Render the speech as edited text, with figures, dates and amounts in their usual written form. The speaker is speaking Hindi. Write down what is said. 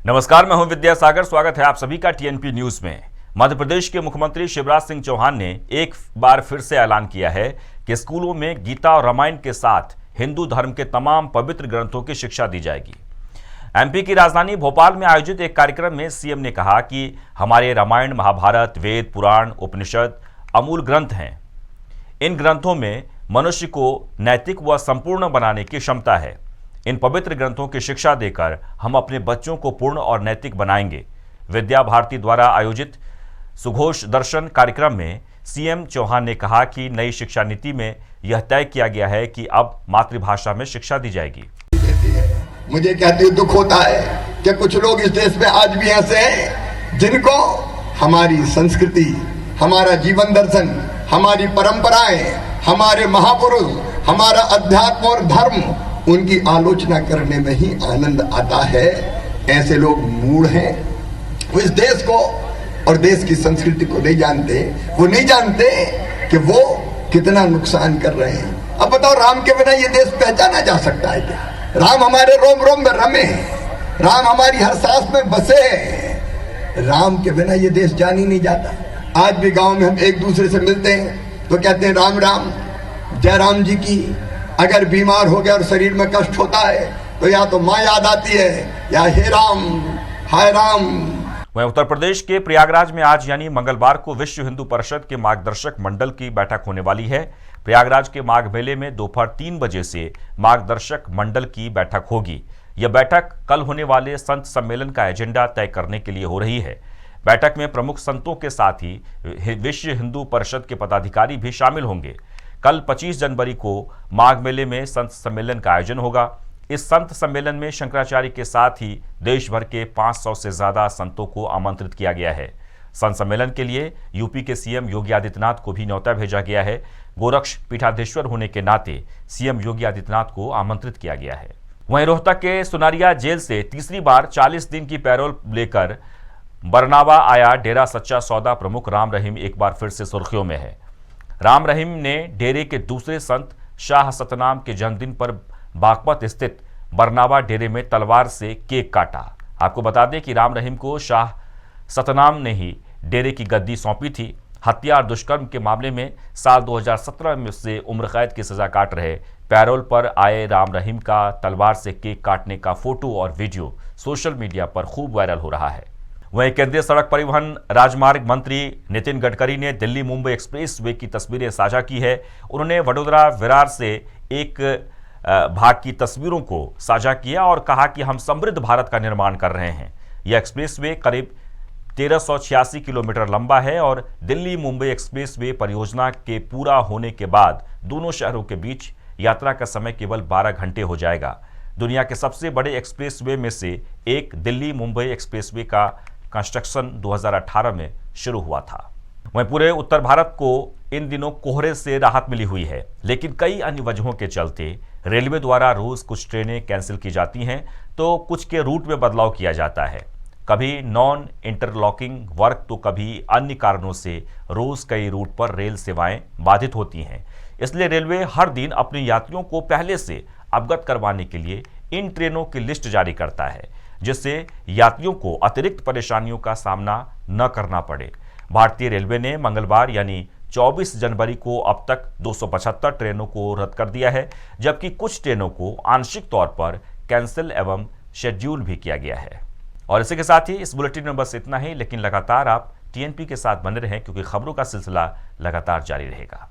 नमस्कार, मैं हूं विद्यासागर। स्वागत है आप सभी का टीएनपी न्यूज में। मध्य प्रदेश के मुख्यमंत्री शिवराज सिंह चौहान ने एक बार फिर से ऐलान किया है कि स्कूलों में गीता और रामायण के साथ हिंदू धर्म के तमाम पवित्र ग्रंथों की शिक्षा दी जाएगी। एमपी की राजधानी भोपाल में आयोजित एक कार्यक्रम में सीएम ने कहा कि हमारे रामायण, महाभारत, वेद, पुराण, उपनिषद अमूल ग्रंथ हैं। इन ग्रंथों में मनुष्य को नैतिक व संपूर्ण बनाने की क्षमता है। इन पवित्र ग्रंथों की शिक्षा देकर हम अपने बच्चों को पूर्ण और नैतिक बनाएंगे। विद्या भारती द्वारा आयोजित सुघोष दर्शन कार्यक्रम में सीएम चौहान ने कहा कि नई शिक्षा नीति में यह तय किया गया है कि अब मातृभाषा में शिक्षा दी जाएगी। मुझे कहते हुए दुख होता है कि कुछ लोग इस देश में आज भी ऐसे हैं जिनको हमारी संस्कृति, हमारा जीवन दर्शन, हमारी परंपराएं, हमारे महापुरुष, हमारा अध्यात्म और धर्म, उनकी आलोचना करने में ही आनंद आता है। ऐसे लोग मूढ़ हैं। वो इस देश को और देश की संस्कृति को नहीं जानते। वो नहीं जानते कि वो कितना नुकसान कर रहे हैं। अब बताओ, राम के बिना ये देश पहचाना जा सकता है क्या? राम हमारे रोम रोम में रमे, राम हमारी हर सांस में बसे। राम के बिना ये देश जान ही नहीं जाता। आज भी गांव में हम एक दूसरे से मिलते हैं तो कहते हैं राम राम, जय राम जी की। अगर बीमार हो गया और शरीर में कष्ट होता है तो या तो माँ याद आती है या हे राम, हाय राम। वहीं उत्तर प्रदेश के प्रयागराज में आज यानी मंगलवार को विश्व हिंदू परिषद के मार्गदर्शक मंडल की बैठक होने वाली है। प्रयागराज के माघ मेले में दोपहर 3 बजे से मार्गदर्शक मंडल की बैठक होगी। यह बैठक कल होने वाले संत सम्मेलन का एजेंडा तय करने के लिए हो रही है। बैठक में प्रमुख संतों के साथ ही विश्व हिंदू परिषद के पदाधिकारी भी शामिल होंगे। कल 25 जनवरी को माघ मेले में संत सम्मेलन का आयोजन होगा। इस संत सम्मेलन में शंकराचार्य के साथ ही देश भर के 500 से ज्यादा संतों को आमंत्रित किया गया है। संत सम्मेलन के लिए यूपी के सीएम योगी आदित्यनाथ को भी न्योता भेजा गया है। गोरक्ष पीठाधीश्वर होने के नाते सीएम योगी आदित्यनाथ को आमंत्रित किया गया है। वहीं रोहतक के सुनारिया जेल से तीसरी बार 40 दिन की पैरोल लेकर बरनावा आया डेरा सच्चा सौदा प्रमुख राम रहीम एक बार फिर से सुर्खियों में है। राम रहीम ने डेरे के दूसरे संत शाह सतनाम के जन्मदिन पर बागपत स्थित बरनावा डेरे में तलवार से केक काटा। आपको बता दें कि राम रहीम को शाह सतनाम ने ही डेरे की गद्दी सौंपी थी। हत्या और दुष्कर्म के मामले में साल 2017 में से उम्र कैद की सजा काट रहे पैरोल पर आए राम रहीम का तलवार से केक काटने का फोटो और वीडियो सोशल मीडिया पर खूब वायरल हो रहा है। वहीं केंद्रीय सड़क परिवहन राजमार्ग मंत्री नितिन गडकरी ने दिल्ली मुंबई एक्सप्रेस वे की तस्वीरें साझा की है। उन्होंने वडोदरा विरार से एक भाग की तस्वीरों को साझा किया और कहा कि हम समृद्ध भारत का निर्माण कर रहे हैं। यह एक्सप्रेस वे करीब 1386 किलोमीटर लंबा है और दिल्ली मुंबई एक्सप्रेस वे परियोजना के पूरा होने के बाद दोनों शहरों के बीच यात्रा का समय केवल 12 घंटे हो जाएगा। दुनिया के सबसे बड़े एक्सप्रेस वे में से एक दिल्ली मुंबई एक्सप्रेस वे का कंस्ट्रक्शन 2018 में शुरू हुआ था। वहीं पूरे उत्तर भारत को इन दिनों कोहरे से राहत मिली हुई है, लेकिन कई अन्य वजहों के चलते रेलवे द्वारा रोज कुछ ट्रेनें कैंसिल की जाती हैं तो कुछ के रूट में बदलाव किया जाता है। कभी नॉन इंटरलॉकिंग वर्क तो कभी अन्य कारणों से रोज कई रूट पर रेल सेवाएं बाधित होती हैं। इसलिए रेलवे हर दिन अपने यात्रियों को पहले से अवगत करवाने के लिए इन ट्रेनों की लिस्ट जारी करता है, जिससे यात्रियों को अतिरिक्त परेशानियों का सामना न करना पड़े। भारतीय रेलवे ने मंगलवार यानी 24 जनवरी को अब तक 275 ट्रेनों को रद्द कर दिया है, जबकि कुछ ट्रेनों को आंशिक तौर पर कैंसिल एवं शेड्यूल भी किया गया है। और इसी के साथ ही इस बुलेटिन में बस इतना ही, लेकिन लगातार आप टीएनपी के साथ बने रहें क्योंकि खबरों का सिलसिला लगातार जारी रहेगा।